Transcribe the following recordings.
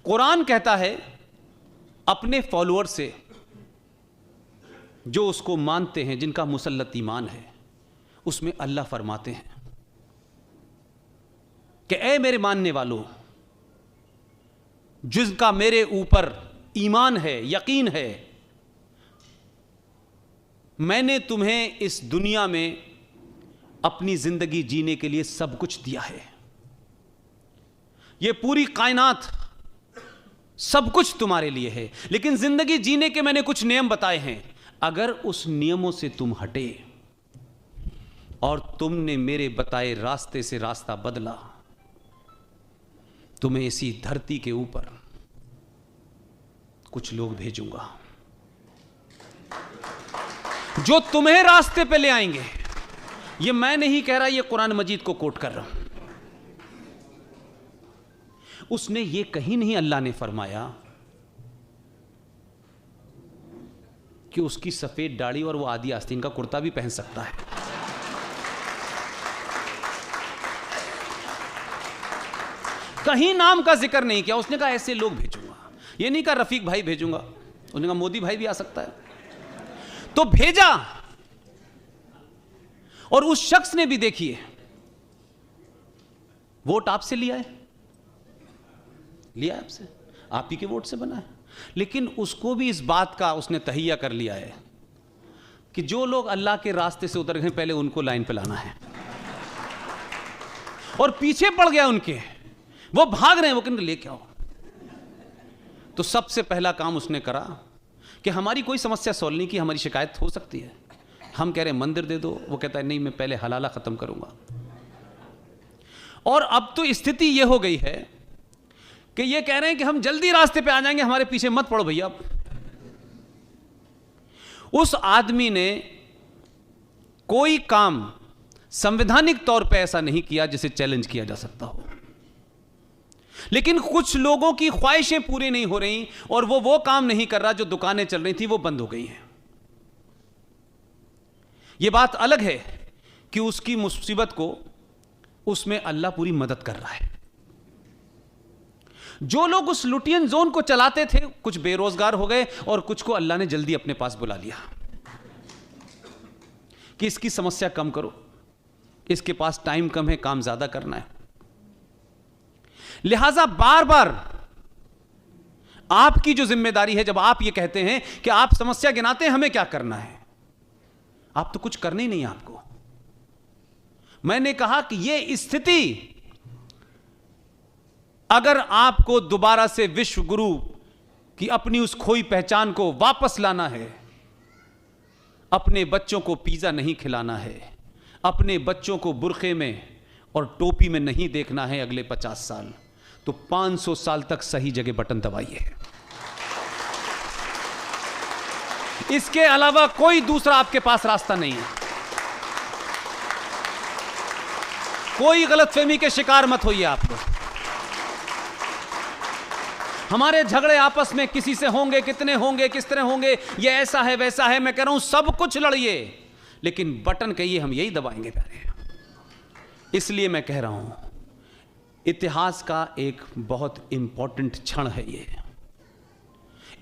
कुरान कहता है अपने फॉलोअर से, जो उसको मानते हैं, जिनका मुसल्लत ईमान है, उसमें अल्लाह फरमाते हैं कि ऐ मेरे मानने वालों, जिसका मेरे ऊपर ईमान है, यकीन है, मैंने तुम्हें इस दुनिया में अपनी जिंदगी जीने के लिए सब कुछ दिया है। यह पूरी कायनात सब कुछ तुम्हारे लिए है, लेकिन जिंदगी जीने के मैंने कुछ नियम बताए हैं। अगर उस नियमों से तुम हटे और तुमने मेरे बताए रास्ते से रास्ता बदला, तुम्हें इसी धरती के ऊपर कुछ लोग भेजूंगा जो तुम्हें रास्ते पे ले आएंगे। ये मैं नहीं कह रहा, ये कुरान मजीद को कोट कर रहा हूं। उसने ये कहीं नहीं अल्लाह ने फरमाया कि उसकी सफेद दाढ़ी और वो आदि आस्तीन का कुर्ता भी पहन सकता है। कहीं नाम का जिक्र नहीं किया। उसने कहा ऐसे लोग भेजूंगा, ये नहीं कहा रफीक भाई भेजूंगा। उसने कहा मोदी भाई भी आ सकता है, तो भेजा। और उस शख्स ने भी, देखिए, वोट आपसे लिया है, लिया आपसे, आप ही के वोट से बना है, लेकिन उसको भी इस बात का उसने तहिया कर लिया है कि जो लोग अल्लाह के रास्ते से उतर गए पहले उनको लाइन पे लाना है। और पीछे पड़ गया उनके, वो भाग रहे हैं, वो कहने लेके आओ। तो सबसे पहला काम उसने करा कि हमारी कोई समस्या सॉल्व नहीं की, हमारी शिकायत हो सकती है, हम कह रहे हैं मंदिर दे दो, वो कहता है नहीं मैं पहले हलाला खत्म करूंगा। और अब तो स्थिति यह हो गई है कि ये कह रहे हैं कि हम जल्दी रास्ते पे आ जाएंगे, हमारे पीछे मत पड़ो भैया। उस आदमी ने कोई काम संवैधानिक तौर पे ऐसा नहीं किया जिसे चैलेंज किया जा सकता हो, लेकिन कुछ लोगों की ख्वाहिशें पूरी नहीं हो रही और वो काम नहीं कर रहा। जो दुकानें चल रही थी वो बंद हो गई हैं। यह बात अलग है कि उसकी मुसीबत को उसमें अल्लाह पूरी मदद कर रहा है। जो लोग उस लुटियन जोन को चलाते थे, कुछ बेरोजगार हो गए और कुछ को अल्लाह ने जल्दी अपने पास बुला लिया कि इसकी समस्या कम करो, इसके पास टाइम कम है, काम ज्यादा करना है। लिहाजा बार बार आपकी जो जिम्मेदारी है, जब आप ये कहते हैं कि आप समस्या गिनाते हैं हमें क्या करना है, आप तो कुछ करने ही नहीं आपको। मैंने कहा कि यह स्थिति अगर आपको दोबारा से विश्व गुरु की अपनी उस खोई पहचान को वापस लाना है, अपने बच्चों को पिज्जा नहीं खिलाना है, अपने बच्चों को बुर्खे में और टोपी में नहीं देखना है अगले 50 साल, तो 500 साल तक सही जगह बटन दबाइए। इसके अलावा कोई दूसरा आपके पास रास्ता नहीं है। कोई गलतफहमी के शिकार मत होइए आप लोग। हमारे झगड़े आपस में किसी से होंगे, कितने होंगे, किस तरह होंगे, ये ऐसा है वैसा है, मैं कह रहा हूं सब कुछ लड़िए, लेकिन बटन कहिए हम यही दबाएंगे प्यारे। इसलिए मैं कह रहा हूं इतिहास का एक बहुत इंपॉर्टेंट क्षण है ये।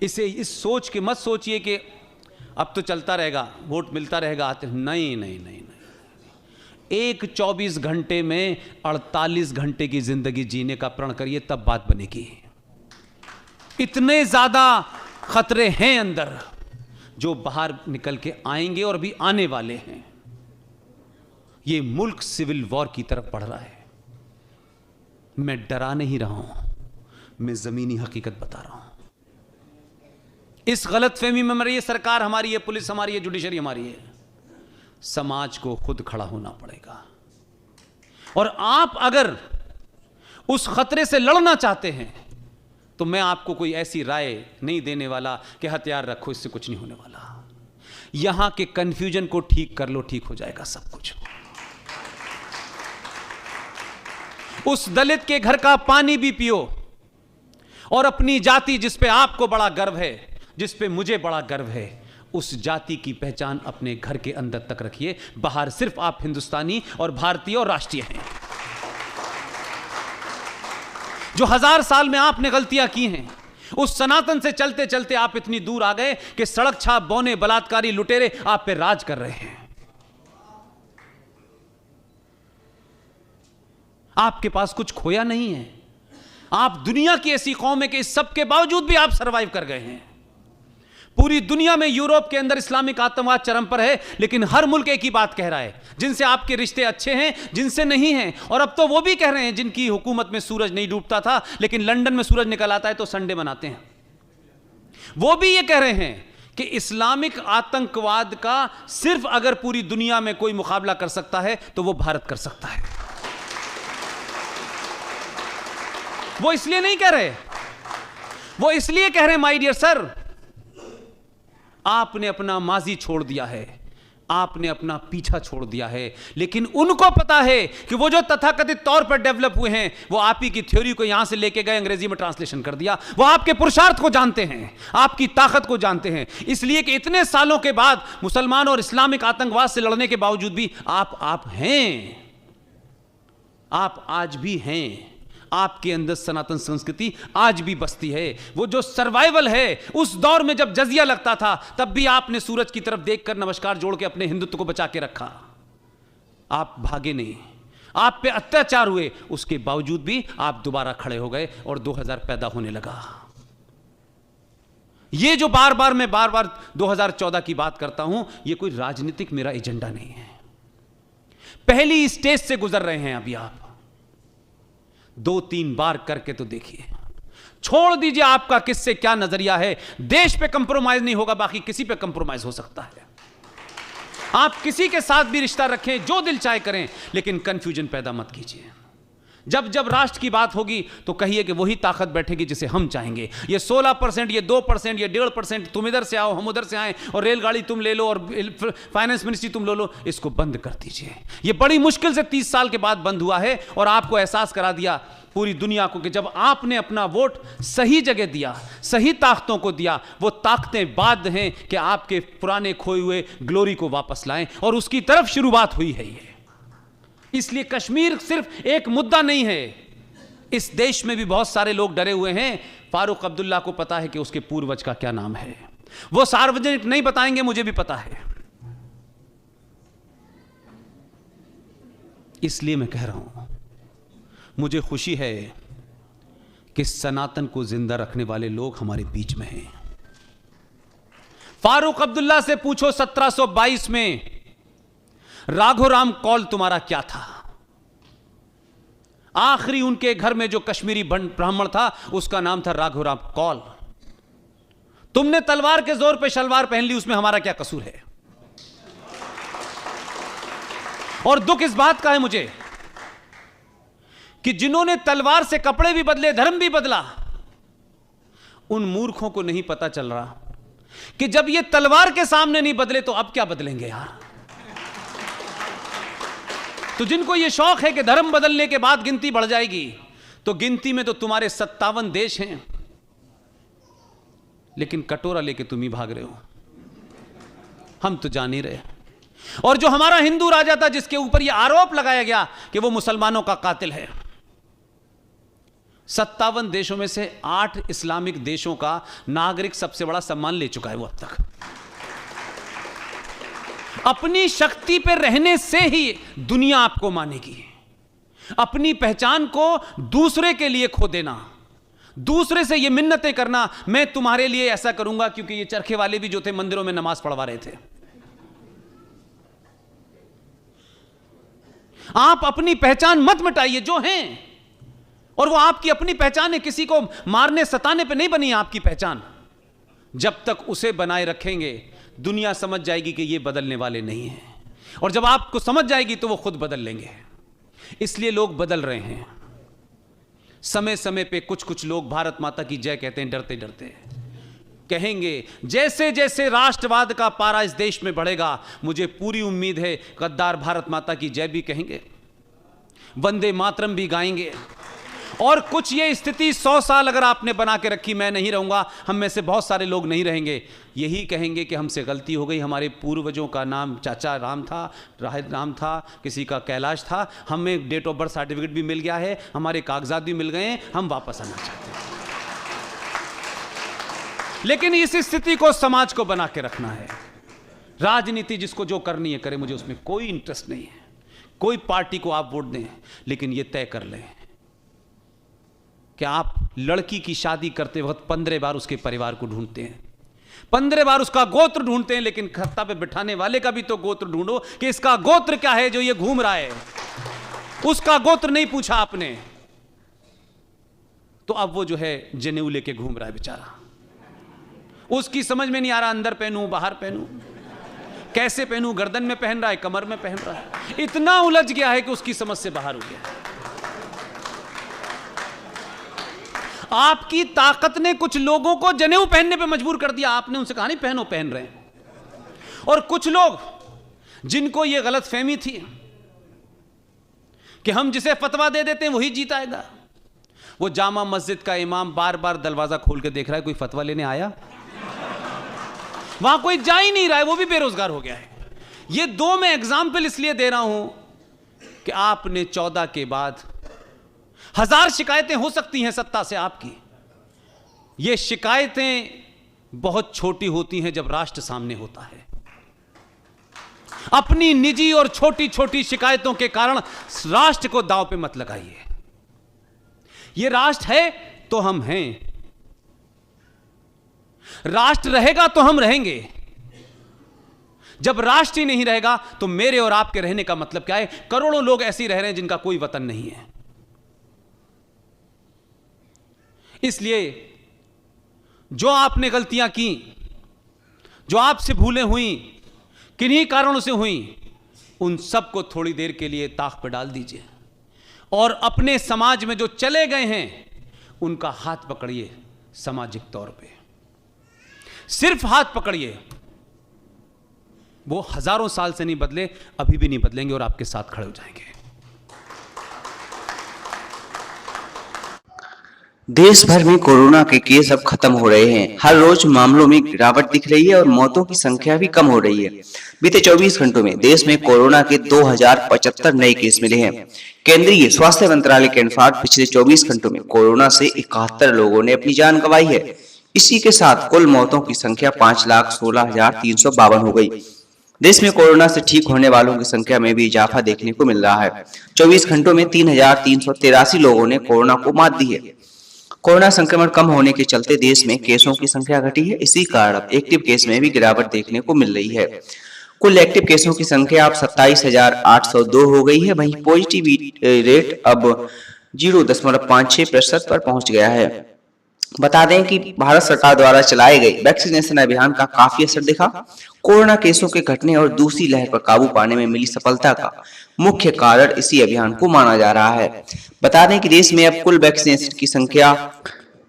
इसे इस सोच के मत सोचिए कि अब तो चलता रहेगा, वोट मिलता रहेगा, आते नहीं नहीं नहीं नहीं। एक 24 घंटे में 48 घंटे की जिंदगी जीने का प्रण करिए, तब बात बनेगी। इतने ज्यादा खतरे हैं अंदर जो बाहर निकल के आएंगे और भी आने वाले हैं। ये मुल्क सिविल वॉर की तरफ बढ़ रहा है। मैं डरा नहीं रहा हूं, मैं जमीनी हकीकत बता रहा हूं। इस गलतफहमी में मरिए सरकार हमारी है, पुलिस हमारी है, जुडिशरी हमारी है। समाज को खुद खड़ा होना पड़ेगा। और आप अगर उस खतरे से लड़ना चाहते हैं तो मैं आपको कोई ऐसी राय नहीं देने वाला कि हथियार रखो, इससे कुछ नहीं होने वाला। यहां के कंफ्यूजन को ठीक कर लो, ठीक हो जाएगा सब कुछ। उस दलित के घर का पानी भी पियो और अपनी जाति जिस पे आपको बड़ा गर्व है, जिस पे मुझे बड़ा गर्व है, उस जाति की पहचान अपने घर के अंदर तक रखिए। बाहर सिर्फ आप हिंदुस्तानी और भारतीय और राष्ट्रीय हैं। जो 1000 साल में आपने गलतियां की हैं, उस सनातन से चलते चलते आप इतनी दूर आ गए कि सड़क छाप बौने बलात्कारी लुटेरे आप पे राज कर रहे हैं। आपके पास कुछ खोया नहीं है। आप दुनिया की ऐसी कौम है कि इस सब के बावजूद भी आप सरवाइव कर गए हैं। पूरी दुनिया में यूरोप के अंदर इस्लामिक आतंकवाद चरम पर है, लेकिन हर मुल्क एक ही बात कह रहा है, जिनसे आपके रिश्ते अच्छे हैं, जिनसे नहीं हैं। और अब तो वो भी कह रहे हैं जिनकी हुकूमत में सूरज नहीं डूबता था, लेकिन लंदन में सूरज निकल आता है तो संडे मनाते हैं। वो भी ये कह रहे हैं कि इस्लामिक आतंकवाद का सिर्फ अगर पूरी दुनिया में कोई मुकाबला कर सकता है तो वो भारत कर सकता है। वो इसलिए नहीं कह रहे, वो इसलिए कह रहे हैं माय डियर सर, आपने अपना माजी छोड़ दिया है, आपने अपना पीछा छोड़ दिया है। लेकिन उनको पता है कि वो जो तथाकथित तौर पर डेवलप हुए हैं, वो आप ही की थ्योरी को यहां से लेके गए, अंग्रेजी में ट्रांसलेशन कर दिया। वो आपके पुरुषार्थ को जानते हैं, आपकी ताकत को जानते हैं। इसलिए कि इतने सालों के बाद मुसलमान और इस्लामिक आतंकवाद से लड़ने के बावजूद भी आप हैं, आप आज भी हैं। आपके अंदर सनातन संस्कृति आज भी बसती है। वो जो सर्वाइवल है, उस दौर में जब जजिया लगता था, तब भी आपने सूरज की तरफ देखकर नमस्कार जोड़ के अपने हिंदुत्व को बचा के रखा। आप भागे नहीं, आप पे अत्याचार हुए, उसके बावजूद भी आप दोबारा खड़े हो गए और 2000 पैदा होने लगा। ये जो बार बार 2014 की बात करता हूं, ये कोई राजनीतिक मेरा एजेंडा नहीं है। पहली स्टेज से गुजर रहे हैं अभी आप, 2-3 बार करके तो देखिए। छोड़ दीजिए आपका किससे क्या नजरिया है, देश पे कंप्रोमाइज नहीं होगा, बाकी किसी पे कंप्रोमाइज हो सकता है। आप किसी के साथ भी रिश्ता रखें, जो दिल चाहे करें, लेकिन कंफ्यूजन पैदा मत कीजिए। जब जब राष्ट्र की बात होगी तो कहिए कि वही ताकत बैठेगी जिसे हम चाहेंगे। ये 16%, ये 2%, ये 1.5%, तुम इधर से आओ, हम उधर से आए, और रेलगाड़ी तुम ले लो और फाइनेंस मिनिस्ट्री तुम ले लो, इसको बंद कर दीजिए। ये बड़ी मुश्किल से 30 साल के बाद बंद हुआ है, और आपको एहसास करा दिया पूरी दुनिया को कि जब आपने अपना वोट सही जगह दिया, सही ताकतों को दिया, वो ताकतें बाध्य हैं कि आपके पुराने खोए हुए ग्लोरी को वापस लाएं, और उसकी तरफ शुरुआत हुई है ये। इसलिए कश्मीर सिर्फ एक मुद्दा नहीं है, इस देश में भी बहुत सारे लोग डरे हुए हैं। फारूक अब्दुल्ला को पता है कि उसके पूर्वज का क्या नाम है, वो सार्वजनिक नहीं बताएंगे, मुझे भी पता है। इसलिए मैं कह रहा हूं, मुझे खुशी है कि सनातन को जिंदा रखने वाले लोग हमारे बीच में हैं। फारूक अब्दुल्ला से पूछो 1722 में राघोराम कौल तुम्हारा क्या था? आखिरी उनके घर में जो कश्मीरी ब्राह्मण था, उसका नाम था राघोराम कौल। तुमने तलवार के जोर पे शलवार पहन ली, उसमें हमारा क्या कसूर है? और दुख इस बात का है मुझे कि जिन्होंने तलवार से कपड़े भी बदले, धर्म भी बदला, उन मूर्खों को नहीं पता चल रहा कि जब ये तलवार के सामने नहीं बदले तो अब क्या बदलेंगे यार। तो जिनको ये शौक है कि धर्म बदलने के बाद गिनती बढ़ जाएगी, तो गिनती में तो तुम्हारे 57 देश हैं, लेकिन कटोरा लेके तुम ही भाग रहे हो, हम तो जान ही रहे। और जो हमारा हिंदू राजा था, जिसके ऊपर यह आरोप लगाया गया कि वो मुसलमानों का कातिल है, 57 देशों में से 8 इस्लामिक देशों का नागरिक सबसे बड़ा सम्मान ले चुका है वो अब तक। अपनी शक्ति पर रहने से ही दुनिया आपको मानेगी। अपनी पहचान को दूसरे के लिए खो देना, दूसरे से ये मिन्नतें करना, मैं तुम्हारे लिए ऐसा करूंगा, क्योंकि ये चरखे वाले भी जो थे मंदिरों में नमाज पढ़वा रहे थे। आप अपनी पहचान मत मिटाइए, जो हैं, और वो आपकी अपनी पहचान है, किसी को मारने सताने पे नहीं बनी आपकी पहचान। जब तक उसे बनाए रखेंगे, दुनिया समझ जाएगी कि ये बदलने वाले नहीं हैं, और जब आपको समझ जाएगी तो वो खुद बदल लेंगे। इसलिए लोग बदल रहे हैं। समय समय पे कुछ कुछ लोग भारत माता की जय कहते हैं, डरते डरते कहेंगे। जैसे जैसे राष्ट्रवाद का पारा इस देश में बढ़ेगा, मुझे पूरी उम्मीद है गद्दार भारत माता की जय भी कहेंगे, वंदे मातरम भी गाएंगे, और कुछ ये स्थिति 100 साल अगर आपने बना के रखी, मैं नहीं रहूंगा, हम में से बहुत सारे लोग नहीं रहेंगे, यही कहेंगे कि हमसे गलती हो गई, हमारे पूर्वजों का नाम चाचा राम था, राम था, किसी का कैलाश था, हमें डेट ऑफ बर्थ सर्टिफिकेट भी मिल गया है, हमारे कागजात भी मिल गए हैं, हम वापस आना चाहते हैं। लेकिन इस स्थिति को समाज को बना के रखना है। राजनीति जिसको जो करनी है करे, मुझे उसमें कोई इंटरेस्ट नहीं है, कोई पार्टी को आप वोट दें, लेकिन यह तय कर लें कि आप लड़की की शादी करते वक्त 15 बार उसके परिवार को ढूंढते हैं, 15 बार उसका गोत्र ढूंढते हैं, लेकिन खत्ता पे बिठाने वाले का भी तो गोत्र ढूंढो कि इसका गोत्र क्या है जो ये घूम रहा है। उसका गोत्र नहीं पूछा आपने, तो अब वो जो है जनेऊ लेके घूम रहा है बेचारा, उसकी समझ में नहीं आ रहा अंदर पहनूं बाहर पहनूं, कैसे पहनूं, गर्दन में पहन रहा है कमर में पहन रहा है, इतना उलझ गया है कि उसकी समझ से बाहर हो गया। आपकी ताकत ने कुछ लोगों को जनेऊ पहनने पे मजबूर कर दिया, आपने उनसे कहा नहीं पहनो, पहन रहे हैं। और कुछ लोग जिनको यह गलत फहमी थी कि हम जिसे फतवा दे देते हैं वही जीत आएगा, वो जामा मस्जिद का इमाम बार बार दरवाजा खोल के देख रहा है कोई फतवा लेने आया, वहां कोई जा ही नहीं रहा है, वो भी बेरोजगार हो गया है। ये दो मैं एग्जाम्पल इसलिए दे रहा हूं कि आपने 14 के बाद 1000 शिकायतें हो सकती हैं सत्ता से आपकी, ये शिकायतें बहुत छोटी होती हैं जब राष्ट्र सामने होता है। अपनी निजी और छोटी छोटी शिकायतों के कारण राष्ट्र को दांव पे मत लगाइए। ये राष्ट्र है तो हम हैं, राष्ट्र रहेगा तो हम रहेंगे। जब राष्ट्र ही नहीं रहेगा तो मेरे और आपके रहने का मतलब क्या है? करोड़ों लोग ऐसे रह रहे हैं जिनका कोई वतन नहीं है। इसलिए जो आपने गलतियां की, जो आपसे भूलें हुई, किन्हीं कारणों से हुई, उन सबको थोड़ी देर के लिए ताक पर डाल दीजिए और अपने समाज में जो चले गए हैं उनका हाथ पकड़िए। सामाजिक तौर पे सिर्फ हाथ पकड़िए, वो हजारों साल से नहीं बदले, अभी भी नहीं बदलेंगे और आपके साथ खड़े हो जाएंगे। देश भर में कोरोना के केस अब खत्म हो रहे हैं। हर रोज मामलों में गिरावट दिख रही है और मौतों की संख्या भी कम हो रही है। बीते 24 घंटों में देश में कोरोना के 2075 नए केस मिले हैं। केंद्रीय स्वास्थ्य मंत्रालय के अनुसार पिछले 24 घंटों में कोरोना से 71 लोगों ने अपनी जान गंवाई है। इसी के साथ कुल मौतों की संख्या 5,16,352 हो गई। देश में कोरोना से ठीक होने वालों की संख्या में भी इजाफा देखने को मिल रहा है। 24 घंटों में 3,383 लोगों ने कोरोना को मात दी है। कोरोना संक्रमण कम होने के चलते देश में केसों की संख्या घटी है। इसी कारण अब एक्टिव केस में भी गिरावट देखने को मिल रही है। कुल एक्टिव केसों की संख्या अब 27,802 हो गई है। वहीं पॉजिटिविटी रेट अब 0.56% पर पहुंच गया है। बता दें कि भारत सरकार द्वारा चलाए गए वैक्सीनेशन अभियान का काफी असर दिखा। कोरोना केसों के घटने और दूसरी लहर पर काबू पाने में मिली सफलता का मुख्य कारण इसी अभियान को माना जा रहा है। बता दें कि देश में अब कुल वैक्सीनेशन की संख्या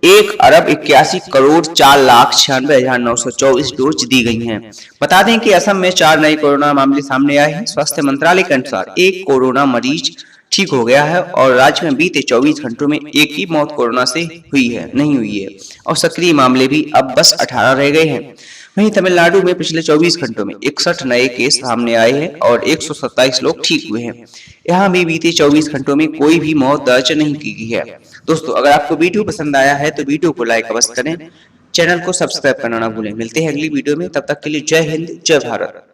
1,81,04,96,924 डोज दी गई हैं। बता दें कि असम में 4 नए कोरोना मामले सामने आए हैं। स्वास्थ्य मंत्रालय के अनुसार 1 कोरोना मरीज ठीक हो गया है और राज्य में बीते 24 घंटों में एक ही मौत कोरोना से नहीं हुई है और सक्रिय मामले भी अब बस 18 रह गए हैं। वहीं तमिलनाडु में पिछले 24 घंटों में 61 नए केस सामने आए हैं और 127 लोग ठीक हुए हैं। यहाँ भी बीते 24 घंटों में कोई भी मौत दर्ज नहीं की गई है। दोस्तों, अगर आपको वीडियो पसंद आया है तो वीडियो को लाइक अवश्य करें, चैनल को सब्सक्राइब करना ना भूलें। मिलते हैं अगली वीडियो में, तब तक के लिए जय हिंद, जय भारत।